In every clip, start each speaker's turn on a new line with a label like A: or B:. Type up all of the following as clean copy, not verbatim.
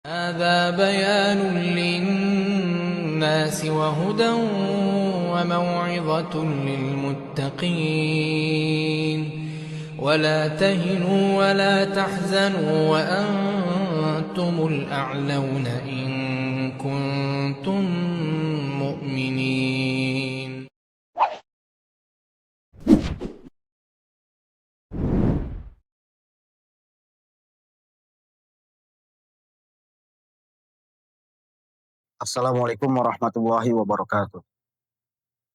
A: هذا بيان للناس وهدى وموعظة للمتقين ولا تهنوا ولا تحزنوا وأنتم الأعلون إن كنتم مؤمنين.
B: Assalamualaikum warahmatullahi wabarakatuh.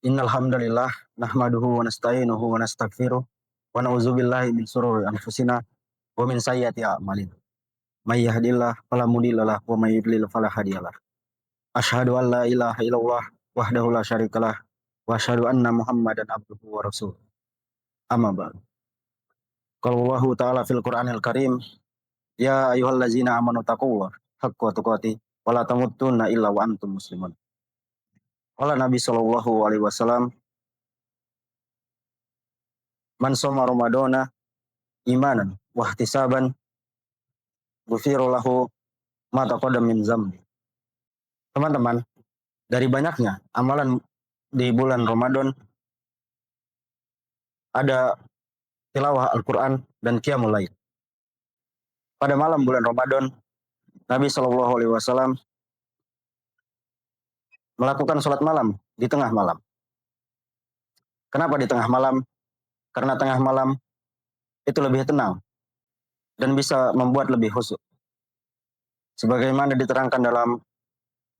B: Innal hamdalillah nahmaduhu wa nasta'inuhu wa nastaghfiruh wa na'udzubillahi min shururi anfusina wa min sayyiati a'malina. May yahdihillahu fala mudhillalah wa may yudlil fala hadiyalah. Asyhadu an la ilaha illallah wahdahu la syarikalah wa asyhadu anna Muhammadan abduhu wa rasuluh. Amma ba'du. Qala Allahu ta'ala fil Qur'anil Karim, ya ayyuhallazina amanu taqullaha haqqa tuqatih wa la tamutunna illa wa antum muslimun. Qala Nabi sallallahu alaihi wasallam, man shoma ramadana imanan wa ihtisaban ghufira lahu ma taqaddama min dzambi. Teman-teman, dari banyaknya amalan di bulan Ramadan ada tilawah Al-Qur'an dan qiyamul lail. Pada malam bulan Ramadan, Nabi Shallallahu alaihi wasallam melakukan sholat malam di tengah malam. Kenapa di tengah malam? Karena tengah malam itu lebih tenang dan bisa membuat lebih khusyuk. Sebagaimana diterangkan dalam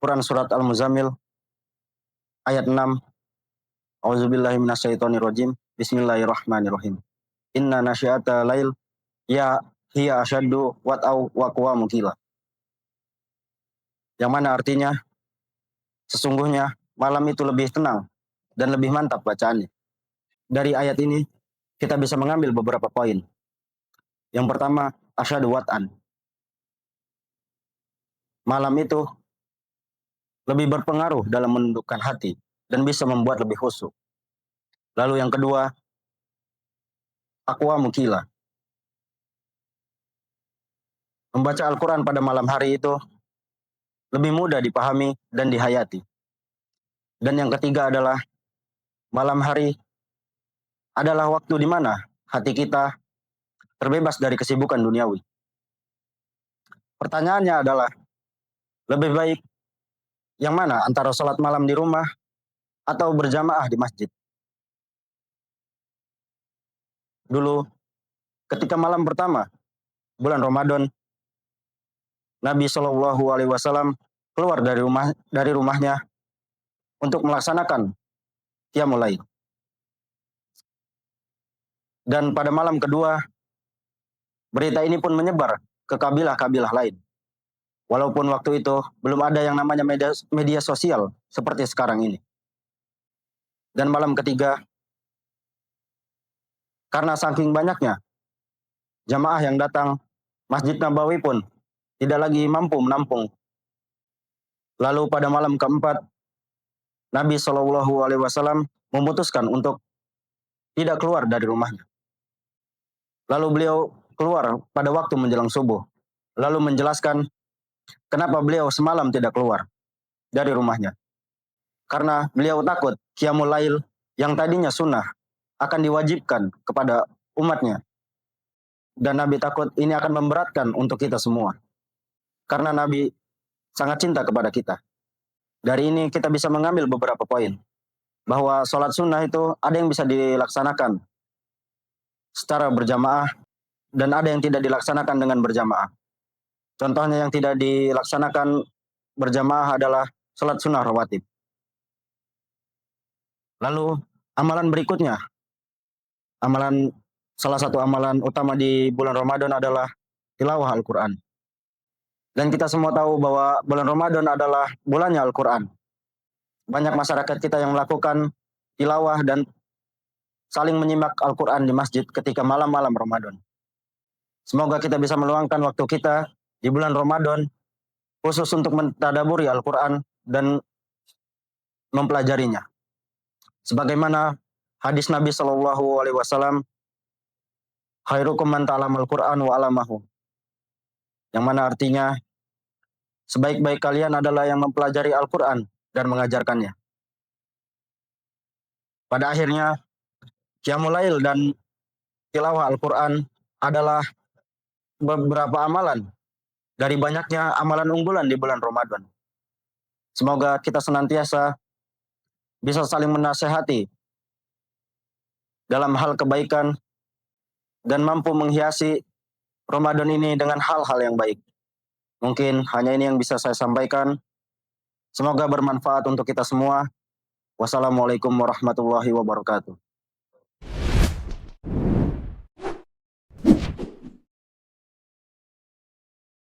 B: Quran surat Al-Muzammil ayat 6, A'udzubillahi minasyaitonirrajim. Bismillahirrahmanirrahim. Inna nasyiata lail ya hiya asyaddu wat'au wa aqwamu qila. Yang mana artinya sesungguhnya malam itu lebih tenang dan lebih mantap bacaannya. Dari ayat ini kita bisa mengambil beberapa poin. Yang pertama, asyaddu wat'an. Malam itu lebih berpengaruh dalam menundukkan hati dan bisa membuat lebih khusyuk. Lalu yang kedua, aqwamu qila. Membaca Al-Quran pada malam hari itu lebih mudah dipahami dan dihayati. Dan yang ketiga adalah malam hari adalah waktu di mana hati kita terbebas dari kesibukan duniawi. Pertanyaannya adalah, lebih baik yang mana antara sholat malam di rumah atau berjamaah di masjid? Dulu ketika malam pertama bulan Ramadan, Nabi Shallallahu alaihi wasallam keluar dari rumahnya untuk melaksanakan qiyamul lail. Dan pada malam kedua, berita ini pun menyebar ke kabilah-kabilah lain. Walaupun waktu itu belum ada yang namanya media sosial seperti sekarang ini. Dan malam ketiga, karena saking banyaknya jamaah yang datang, Masjid Nabawi pun tidak lagi mampu menampung. Lalu pada malam keempat, Nabi Shallallahu alaihi wasallam memutuskan untuk tidak keluar dari rumahnya. Lalu beliau keluar pada waktu menjelang subuh. Lalu menjelaskan kenapa beliau semalam tidak keluar dari rumahnya. Karena beliau takut qiyamul lail yang tadinya sunnah akan diwajibkan kepada umatnya. Dan Nabi takut ini akan memberatkan untuk kita semua. Karena Nabi sangat cinta kepada kita. Dari ini kita bisa mengambil beberapa poin. Bahwa sholat sunnah itu ada yang bisa dilaksanakan secara berjamaah dan ada yang tidak dilaksanakan dengan berjamaah. Contohnya yang tidak dilaksanakan berjamaah adalah sholat sunnah rawatib. Lalu amalan berikutnya, salah satu amalan utama di bulan Ramadan adalah tilawah Al-Quran. Dan kita semua tahu bahwa bulan Ramadan adalah bulannya Al-Quran. Banyak masyarakat kita yang melakukan tilawah dan saling menyimak Al-Quran di masjid ketika malam-malam Ramadan. Semoga kita bisa meluangkan waktu kita di bulan Ramadan khusus untuk mentadaburi Al-Quran dan mempelajarinya. Sebagaimana hadis Nabi Shallallahu alaihi wasallam, khairukum man ta'allamal Qur'an wa 'allamahu. Yang mana artinya sebaik-baik kalian adalah yang mempelajari Al-Quran dan mengajarkannya. Pada akhirnya, Qiyamul Lail dan tilawah Al-Quran adalah beberapa amalan dari banyaknya amalan unggulan di bulan Ramadan. Semoga kita senantiasa bisa saling menasehati dalam hal kebaikan dan mampu menghiasi Ramadan ini dengan hal-hal yang baik. Mungkin hanya ini yang bisa saya sampaikan. Semoga bermanfaat untuk kita semua. Wassalamualaikum warahmatullahi wabarakatuh.